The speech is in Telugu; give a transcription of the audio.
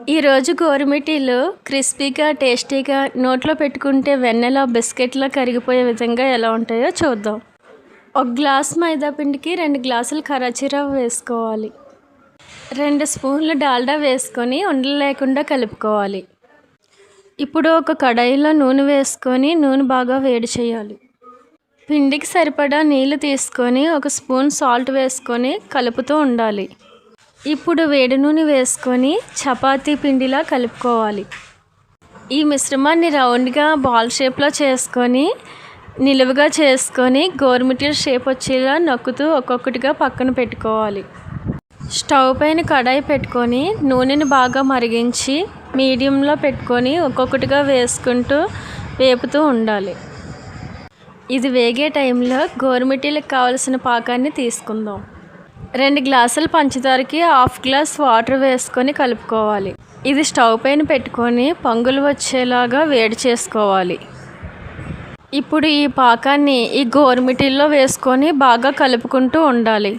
ఈరోజు గోరుమిటీలు క్రిస్పీగా టేస్టీగా నోట్లో పెట్టుకుంటే వెన్నెల బిస్కెట్లా కరిగిపోయే విధంగా ఎలా ఉంటాయో చూద్దాం. ఒక గ్లాస్ మైదా పిండికి 2 గ్లాసులు కరాచీ రవ్వ వేసుకోవాలి. 2 స్పూన్లు డాల్డా వేసుకొని ఉండలు లేకుండా కలుపుకోవాలి. ఇప్పుడు ఒక కడాయిలో నూనె వేసుకొని నూనె బాగా వేడి చేయాలి. పిండికి సరిపడా నీళ్లు తీసుకొని 1 స్పూన్ సాల్ట్ వేసుకొని కలుపుతూ ఉండాలి. ఇప్పుడు వేడి నూనె వేసుకొని చపాతీ పిండిలా కలుపుకోవాలి. ఈ మిశ్రమాన్ని రౌండ్గా బాల్ షేప్లో చేసుకొని నిలువుగా చేసుకొని గోరుమిటీల షేప్ వచ్చేలా నొక్కుతూ ఒక్కొక్కటిగా పక్కన పెట్టుకోవాలి. స్టవ్ పైన కడాయి పెట్టుకొని నూనెని బాగా మరిగించి మీడియంలో పెట్టుకొని ఒక్కొక్కటిగా వేసుకుంటూ వేపుతూ ఉండాలి. ఇది వేగే టైంలో గోరుమిటీలకు కావలసిన పాకాన్ని తీసుకుందాం. 2 గ్లాసుల పంచదారకి 1/2 గ్లాస్ వాటర్ వేసుకొని కలుపుకోవాలి. ఇది స్టవ్ పైన పెట్టుకొని పొంగులు వచ్చేలాగా వేడి చేసుకోవాలి. ఇప్పుడు ఈ పాకాన్ని ఈ గోరుమిటీల్లో వేసుకొని బాగా కలుపుకుంటూ ఉండాలి.